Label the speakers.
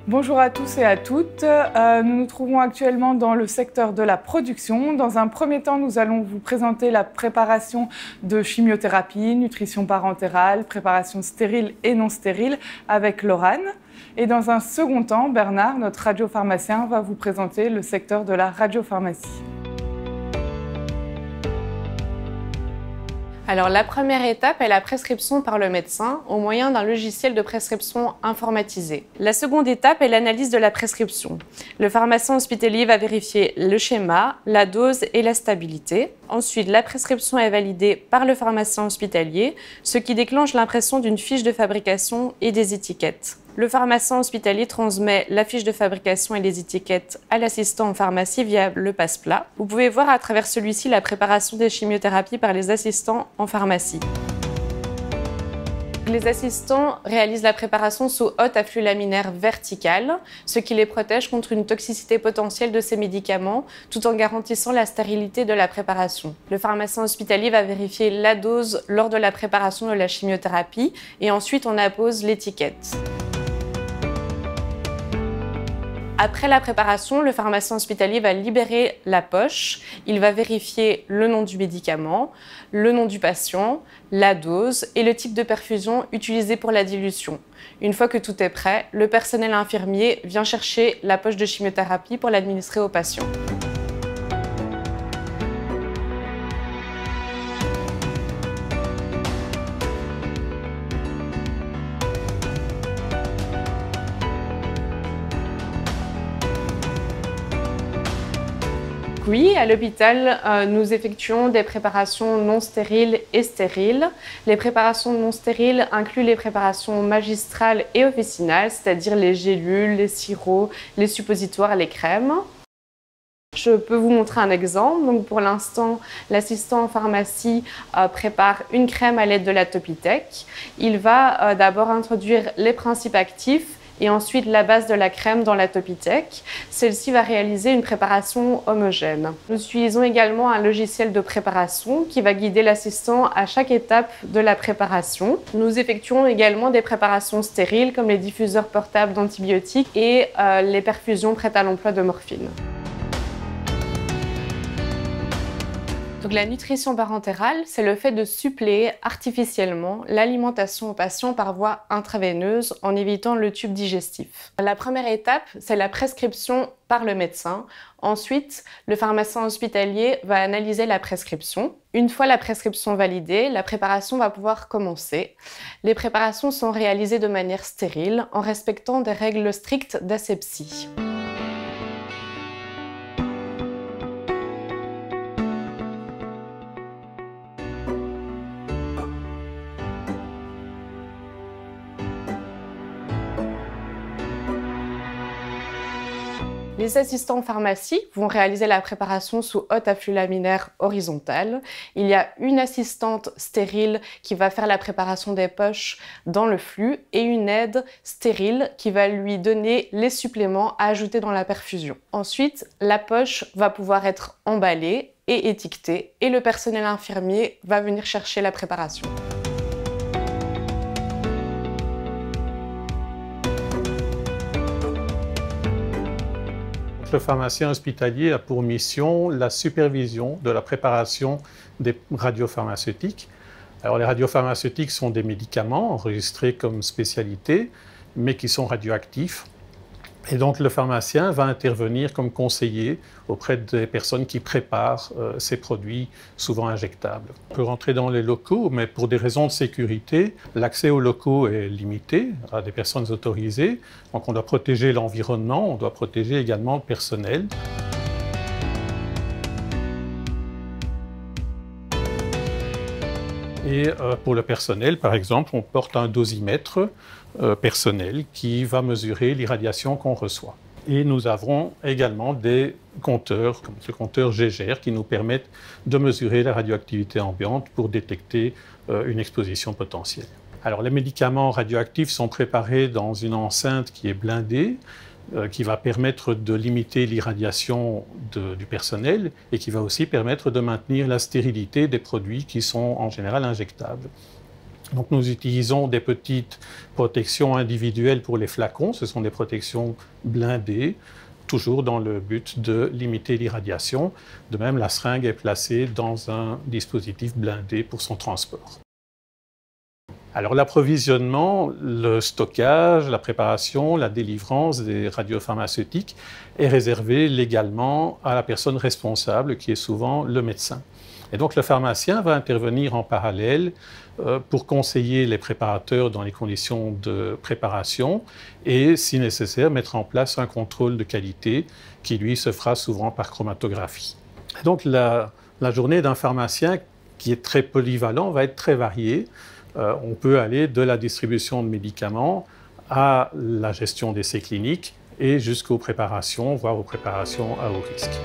Speaker 1: Bonjour à tous et à toutes. Nous nous trouvons actuellement dans le secteur de la production. Dans un premier temps, nous allons vous présenter la préparation de chimiothérapie, nutrition parentérale, préparation stérile et non stérile avec Laurane. Et dans un second temps, Bernard, notre radiopharmacien, va vous présenter le secteur de la radiopharmacie.
Speaker 2: Alors la première étape est la prescription par le médecin au moyen d'un logiciel de prescription informatisé. La seconde étape est l'analyse de la prescription. Le pharmacien hospitalier va vérifier le schéma, la dose et la stabilité. Ensuite, la prescription est validée par le pharmacien hospitalier, ce qui déclenche l'impression d'une fiche de fabrication et des étiquettes. Le pharmacien hospitalier transmet la fiche de fabrication et les étiquettes à l'assistant en pharmacie via le passe-plat. Vous pouvez voir à travers celui-ci la préparation des chimiothérapies par les assistants en pharmacie. Les assistants réalisent la préparation sous haute afflux laminaire verticale, ce qui les protège contre une toxicité potentielle de ces médicaments, tout en garantissant la stérilité de la préparation. Le pharmacien hospitalier va vérifier la dose lors de la préparation de la chimiothérapie et ensuite on appose l'étiquette. Après la préparation, le pharmacien hospitalier va libérer la poche. Il va vérifier le nom du médicament, le nom du patient, la dose et le type de perfusion utilisé pour la dilution. Une fois que tout est prêt, le personnel infirmier vient chercher la poche de chimiothérapie pour l'administrer au patient. Oui, à l'hôpital, nous effectuons des préparations non stériles et stériles. Les préparations non stériles incluent les préparations magistrales et officinales, c'est-à-dire les gélules, les sirops, les suppositoires, les crèmes. Je peux vous montrer un exemple. Donc pour l'instant, l'assistant en pharmacie prépare une crème à l'aide de la Topitec. Il va d'abord introduire les principes actifs et ensuite la base de la crème dans la Topitec. Celle-ci va réaliser une préparation homogène. Nous utilisons également un logiciel de préparation qui va guider l'assistant à chaque étape de la préparation. Nous effectuons également des préparations stériles comme les diffuseurs portables d'antibiotiques et les perfusions prêtes à l'emploi de morphine. Donc, la nutrition parentérale, c'est le fait de suppléer artificiellement l'alimentation aux patients par voie intraveineuse en évitant le tube digestif. La première étape, c'est la prescription par le médecin. Ensuite, le pharmacien hospitalier va analyser la prescription. Une fois la prescription validée, la préparation va pouvoir commencer. Les préparations sont réalisées de manière stérile en respectant des règles strictes d'asepsie. Les assistants en pharmacie vont réaliser la préparation sous haute afflux laminaire horizontale. Il y a une assistante stérile qui va faire la préparation des poches dans le flux et une aide stérile qui va lui donner les suppléments à ajouter dans la perfusion. Ensuite, la poche va pouvoir être emballée et étiquetée et le personnel infirmier va venir chercher la préparation.
Speaker 3: Le pharmacien hospitalier a pour mission la supervision de la préparation des radiopharmaceutiques. Alors, les radiopharmaceutiques sont des médicaments enregistrés comme spécialité, mais qui sont radioactifs. Et donc, le pharmacien va intervenir comme conseiller auprès des personnes qui préparent ces produits, souvent injectables. On peut rentrer dans les locaux, mais pour des raisons de sécurité, l'accès aux locaux est limité à des personnes autorisées. Donc, on doit protéger l'environnement, on doit protéger également le personnel. Et pour le personnel, par exemple, on porte un dosimètre personnel qui va mesurer l'irradiation qu'on reçoit. Et nous avons également des compteurs, comme ce compteur Gégère, qui nous permettent de mesurer la radioactivité ambiante pour détecter une exposition potentielle. Alors, les médicaments radioactifs sont préparés dans une enceinte qui est blindée, qui va permettre de limiter l'irradiation du personnel et qui va aussi permettre de maintenir la stérilité des produits qui sont en général injectables. Donc nous utilisons des petites protections individuelles pour les flacons, ce sont des protections blindées, toujours dans le but de limiter l'irradiation. De même, la seringue est placée dans un dispositif blindé pour son transport. Alors l'approvisionnement, le stockage, la préparation, la délivrance des radiopharmaceutiques est réservé légalement à la personne responsable qui est souvent le médecin. Et donc le pharmacien va intervenir en parallèle pour conseiller les préparateurs dans les conditions de préparation et, si nécessaire, mettre en place un contrôle de qualité qui, lui, se fera souvent par chromatographie. Et donc la journée d'un pharmacien qui est très polyvalent va être très variée. On peut aller de la distribution de médicaments à la gestion d'essais cliniques et jusqu'aux préparations, voire aux préparations à haut risque.